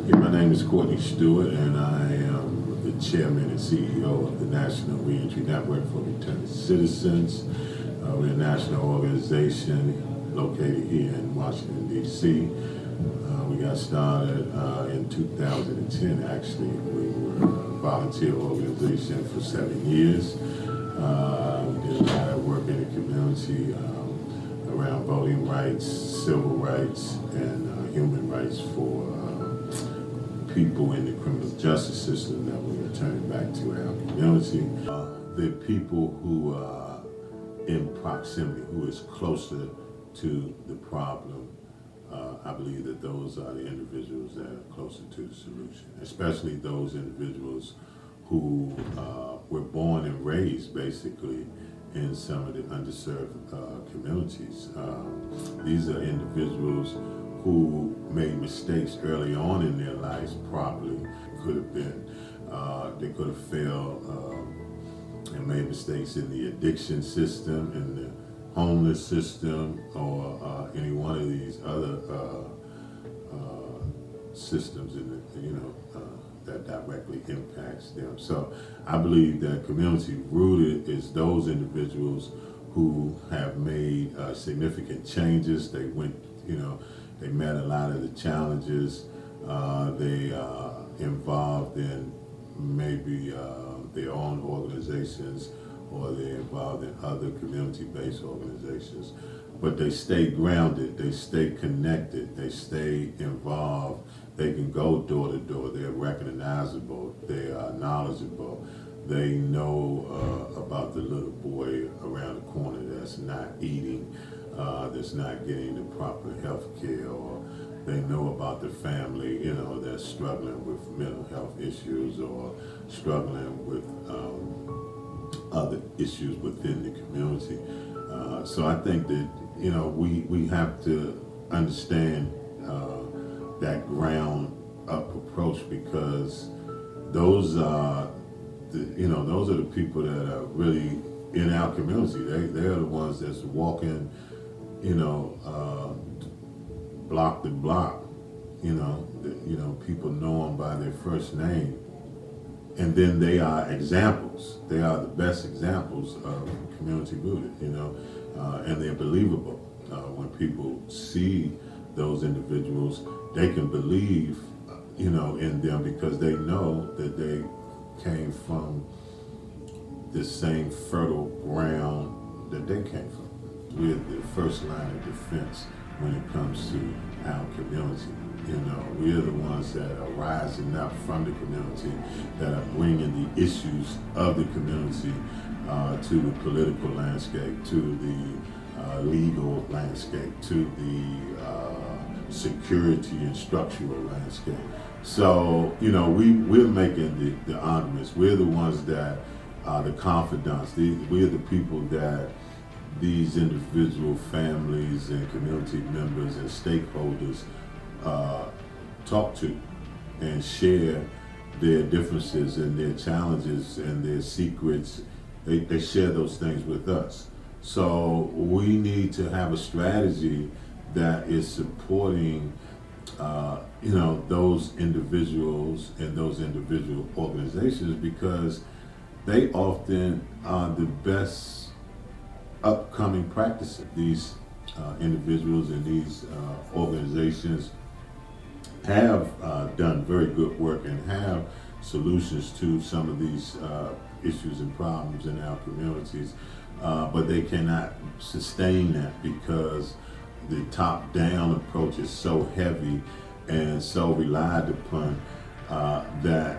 My name is Courtney Stewart, and I am the chairman and CEO of the National Reentry Network for Returning Citizens. We're a national organization located here in Washington, D.C. We got started in 2010, actually. We were a volunteer organization for 7 years. We did a lot of work in the community around voting rights, civil rights, and human rights for people in the criminal justice system that we return back to our community. The people who are in proximity, who is closer to the problem, I believe that those are the individuals that are closer to the solution, especially those individuals who were born and raised basically in some of the underserved communities. These are individuals who made mistakes early on in their lives, probably could have been, they could have failed and made mistakes in the addiction system, in the homeless system, or any one of these other systems in the, that directly impacts them. So I believe that community rooted is those individuals who have made significant changes. They went, they met a lot of the challenges. They are involved in maybe their own organizations, or they're involved in other community-based organizations. But they stay grounded, they stay connected, they stay involved. They can go door to door, they're recognizable, they are knowledgeable. They know about the little boy around the corner that's not eating, that's not getting the proper health care, or they know about the family, that's struggling with mental health issues or struggling with other issues within the community. So I think that, we have to understand that ground up approach, because those are those are the people that are really in our community. They're the ones that's walking, block to block. People know them by their first name, and then they are examples. They are the best examples of community rooted, and they're believable. When people see those individuals, they can believe, in them, because they know that they came from the same fertile ground that they came from. We're the first line of defense when it comes to our community. We're the ones that are rising up from the community, that are bringing the issues of the community to the political landscape, to the legal landscape, to the security and structural landscape. So, we're making the arguments. We're the ones that are the confidants. We're the people that these individual families and community members and stakeholders talk to and share their differences and their challenges and their secrets. They share those things with us. So we need to have a strategy that is supporting those individuals and those individual organizations, because they often are the best upcoming practices. These individuals and these organizations have done very good work and have solutions to some of these issues and problems in our communities, but they cannot sustain that because the top-down approach is so heavy and so relied upon that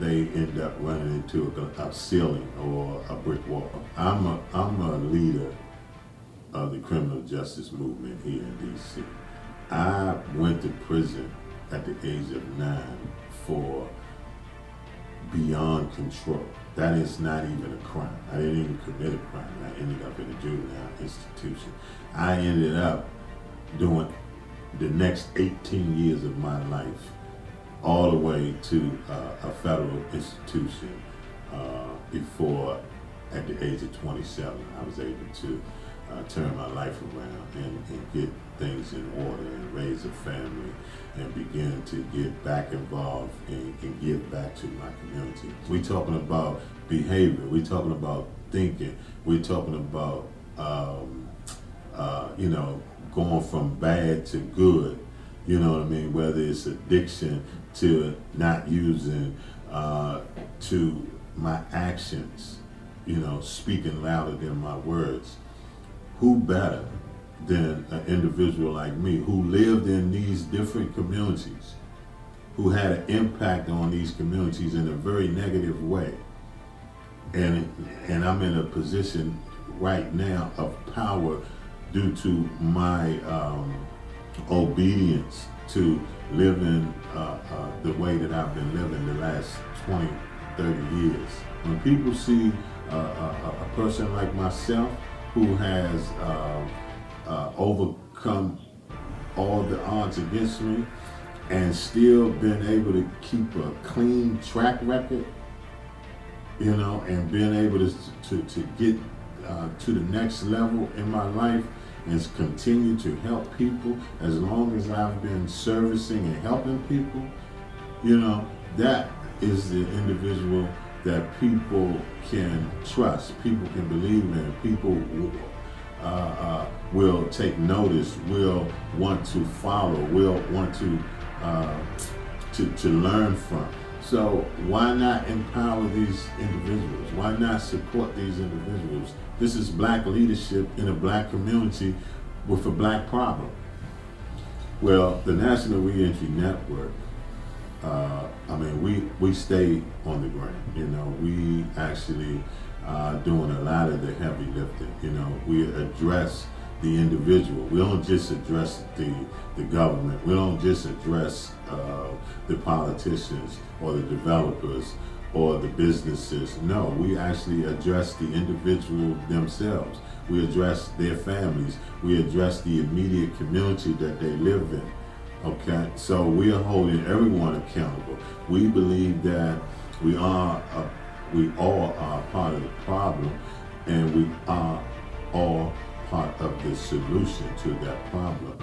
they end up running into a ceiling or a brick wall. I'm a leader of the criminal justice movement here in D.C. I went to prison at the age of 9 for beyond control. That is not even a crime. I didn't even commit a crime. I ended up in a juvenile institution. I ended up doing the next 18 years of my life all the way to a federal institution before, at the age of 27, I was able to turn my life around and get things in order and raise a family and begin to get back involved and give back to my community. We're talking about behavior, we're talking about thinking, we're talking about going from bad to good, you know what I mean, whether it's addiction to not using, to my actions, speaking louder than my words. Who better than an individual like me who lived in these different communities, who had an impact on these communities in a very negative way, and I'm in a position right now of power due to my obedience to living the way that I've been living the last 20, 30 years. When people see a person like myself who has overcome all the odds against me and still been able to keep a clean track record, and being able to get to the next level in my life and continue to help people as long as I've been servicing and helping people, that is the individual that people can trust, people can believe in, people will take notice, will want to follow, will want to learn from. So why not empower these individuals? Why not support these individuals? This is black leadership in a black community with a black problem. Well, the National Reentry Network, we stay on the ground. We actually doing a lot of the heavy lifting. We address the individual. We don't just address the government. We don't just address the politicians or the developers or the businesses. No, we actually address the individual themselves. We address their families. We address the immediate community that they live in. Okay, so we are holding everyone accountable. We believe that we all are part of the problem, and we are all part of the solution to that problem.